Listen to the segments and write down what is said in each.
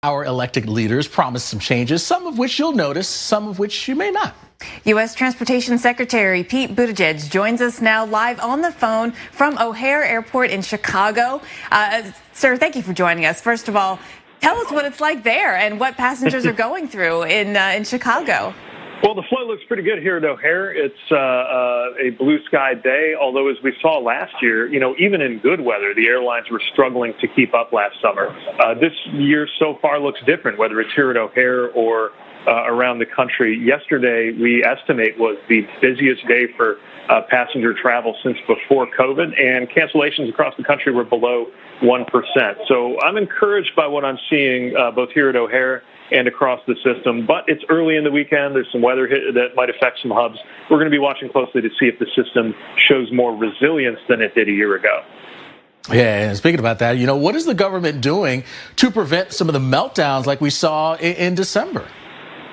Our elected leaders promised some changes, some of which you'll notice, some of which you may not. U.S. Transportation Secretary Pete Buttigieg joins us now live on the phone from O'Hare Airport in Chicago. Sir, thank you for joining us. First of all, tell us what it's like there and what passengers are going through in Chicago. Well, the flow looks pretty good here at O'Hare. It's a blue sky day, although as we saw last year, even in good weather, the airlines were struggling to keep up last summer. This year so far looks different, whether it's here at O'Hare or around the country. Yesterday, we estimate, was the busiest day for passenger travel since before COVID, and cancellations across the country were below 1%. So I'm encouraged by what I'm seeing both here at O'Hare and across the system, but it's early in the weekend. There's some weather that might affect some hubs. We're going to be watching closely to see if the system shows more resilience than it did a year ago. Yeah, and speaking about that, what is the government doing to prevent some of the meltdowns like we saw in December?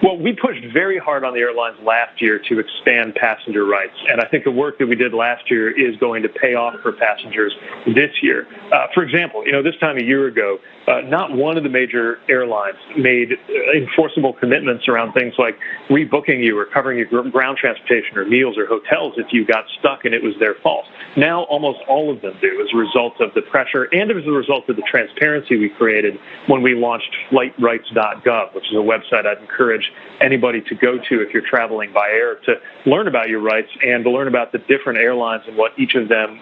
Well, we pushed very hard on the airlines last year to expand passenger rights, and I think the work that we did last year is going to pay off for passengers this year. For example, this time a year ago, not one of the major airlines made enforceable commitments around things like rebooking you or covering your ground transportation or meals or hotels if you got stuck and it was their fault. Now almost all of them do as a result of the pressure and as a result of the transparency we created when we launched flightrights.gov, which is a website I'd encourage anybody to go to if you're traveling by air to learn about your rights and to learn about the different airlines and what each of them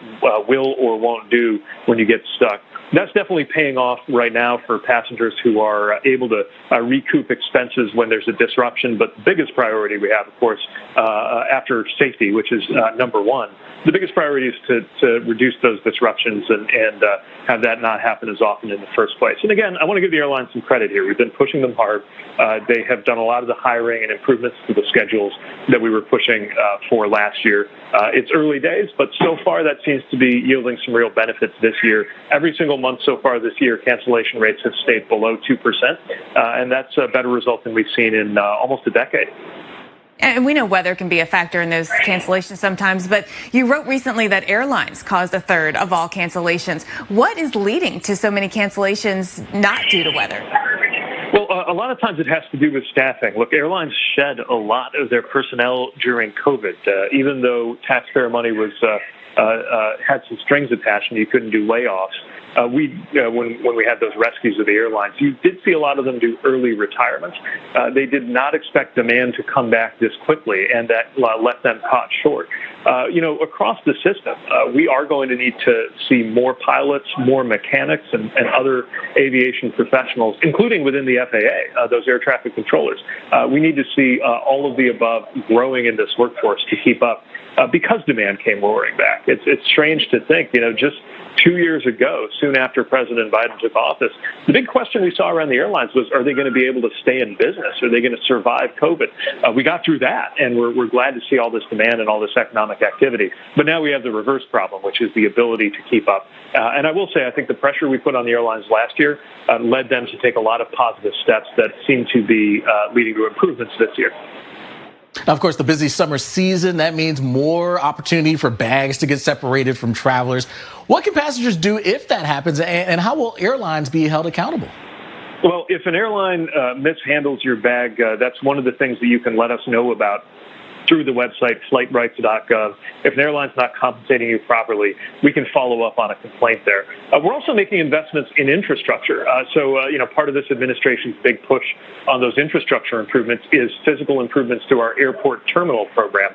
will or won't do when you get stuck. That's definitely paying off right now for passengers who are able to recoup expenses when there's a disruption. But the biggest priority we have, of course, after safety, which is number one, the biggest priority is to reduce those disruptions and have that not happen as often in the first place. And again, I want to give the airlines some credit here. We've been pushing them hard. They have done a lot of the hiring and improvements to the schedules that we were pushing for last year. It's early days, but so far that seems to be yielding some real benefits this year. Every single month so far this year, cancellation rates have stayed below 2%, and that's a better result than we've seen in almost a decade. And we know weather can be a factor in those cancellations sometimes, but you wrote recently that airlines caused a third of all cancellations. What is leading to so many cancellations not due to weather? Well, a lot of times it has to do with staffing. Look, airlines shed a lot of their personnel during COVID, even though taxpayer money was had some strings attached and you couldn't do layoffs. When we had those rescues of the airlines, you did see a lot of them do early retirements. They did not expect demand to come back this quickly, and that left them caught short. Across the system, we are going to need to see more pilots, more mechanics, and other aviation professionals, including within the FAA, those air traffic controllers. We need to see all of the above growing in this workforce to keep up because demand came roaring back. It's strange to think, just 2 years ago, soon after President Biden took office, the big question we saw around the airlines was, are they going to be able to stay in business? Are they going to survive COVID? We got through that, and we're glad to see all this demand and all this economic activity. But now we have the reverse problem, which is the ability to keep up. And I will say, I think the pressure we put on the airlines last year led them to take a lot of positive steps that seem to be leading to improvements this year. Now, of course, the busy summer season, that means more opportunity for bags to get separated from travelers. What can passengers do if that happens, and how will airlines be held accountable? Well, if an airline mishandles your bag, that's one of the things that you can let us know about through the website, flightrights.gov. If an airline's not compensating you properly, we can follow up on a complaint there. We're also making investments in infrastructure. Part of this administration's big push on those infrastructure improvements is physical improvements to our airport terminal program.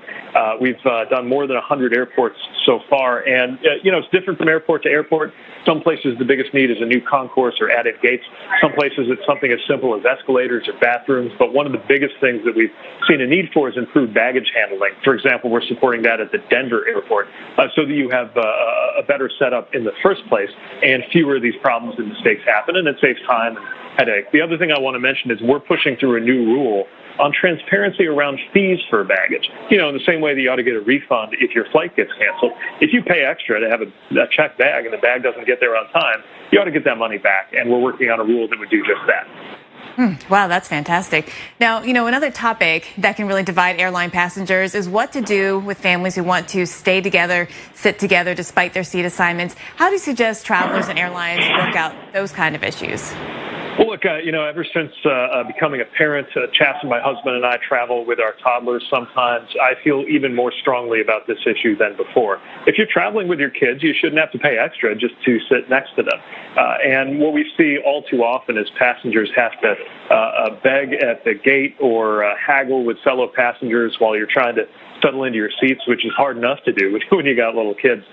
We've done more than 100 airports so far, and it's different from airport to airport. Some places the biggest need is a new concourse or added gates. Some places it's something as simple as escalators or bathrooms. But one of the biggest things that we've seen a need for is improved baggage handling. For example, we're supporting that at the Denver airport so that you have a better setup in the first place and fewer of these problems and mistakes happen, and it saves time and headache. The other thing I want to mention is we're pushing through a new rule on transparency around fees for baggage. In the same way that you ought to get a refund if your flight gets canceled. If you pay extra to have a checked bag and the bag doesn't get there on time, you ought to get that money back, and we're working on a rule that would do just that. Wow, that's fantastic. Now, another topic that can really divide airline passengers is what to do with families who want to stay together, sit together despite their seat assignments. How do you suggest travelers and airlines work out those kind of issues? Well, look, look, ever since becoming a parent, Chas and my husband and I travel with our toddlers sometimes. I feel even more strongly about this issue than before. If you're traveling with your kids, you shouldn't have to pay extra just to sit next to them. And what we see all too often is passengers have to beg at the gate or haggle with fellow passengers while you're trying to settle into your seats, which is hard enough to do when you got little kids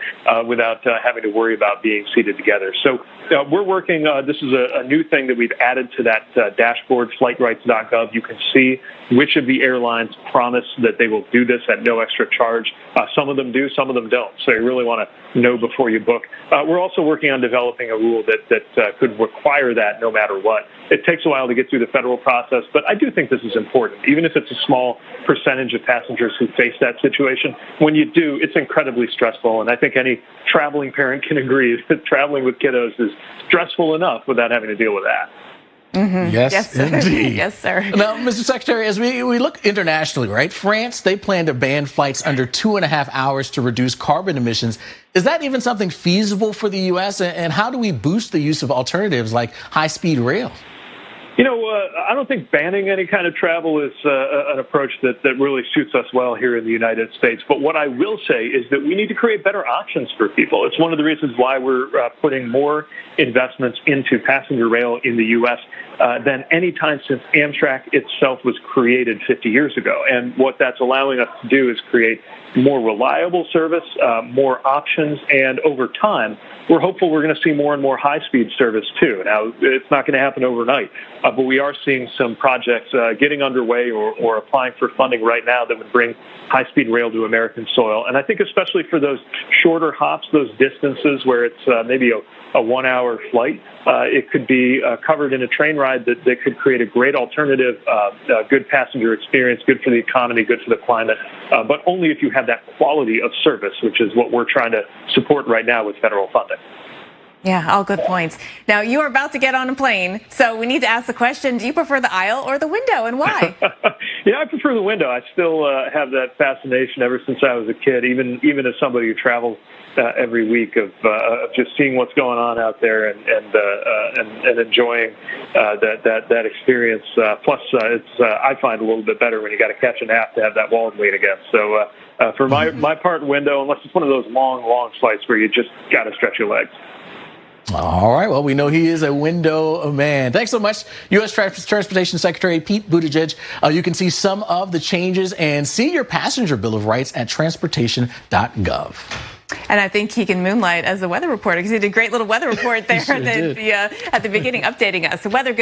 without having to worry about being seated together. So we're working. This is a new thing that we've added to that dashboard, flightrights.gov. You can see which of the airlines promise that they will do this at no extra charge. Some of them do, some of them don't. So you really want to know before you book. We're also working on developing a rule that could require that no matter what. It takes a while to get through the federal process, but I do think this is important. Even if it's a small percentage of passengers who face that situation, when you do, it's incredibly stressful. And I think any traveling parent can agree that traveling with kiddos is stressful enough without having to deal with that. Mm-hmm. Yes, indeed. Yes, sir. Now, Mr. Secretary, as we look internationally, right? France, they plan to ban flights under 2.5 hours to reduce carbon emissions. Is that even something feasible for the U.S.? And how do we boost the use of alternatives like high-speed rail? I don't think banning any kind of travel is an approach that really suits us well here in the United States. But what I will say is that we need to create better options for people. It's one of the reasons why we're putting more investments into passenger rail in the U.S. Than any time since Amtrak itself was created 50 years ago. And what that's allowing us to do is create more reliable service, more options, and over time, we're hopeful we're going to see more and more high-speed service, too. Now, it's not going to happen overnight, but we are seeing some projects getting underway or applying for funding right now that would bring high-speed rail to American soil. And I think especially for those shorter hops, those distances where it's maybe a 1-hour flight, it could be covered in a train ride that could create a great alternative, good passenger experience, good for the economy, good for the climate, but only if you have that quality of service, which is what we're trying to support right now with federal funding. Yeah, all good points. Now, you are about to get on a plane, so we need to ask the question, do you prefer the aisle or the window, and why? I prefer the window. I still have that fascination ever since I was a kid, even as somebody who travels every week of just seeing what's going on out there and enjoying that experience. Plus, I find a little bit better when you got to catch a nap to have that wall to lean against. So for my part, window, unless it's one of those long flights where you just got to stretch your legs. All right. Well, we know he is a window man. Thanks so much, U.S. Transportation Secretary Pete Buttigieg. You can see some of the changes and see your passenger bill of rights at transportation.gov. And I think he can moonlight as a weather reporter because he did a great little weather report there at the beginning, updating us. The weather.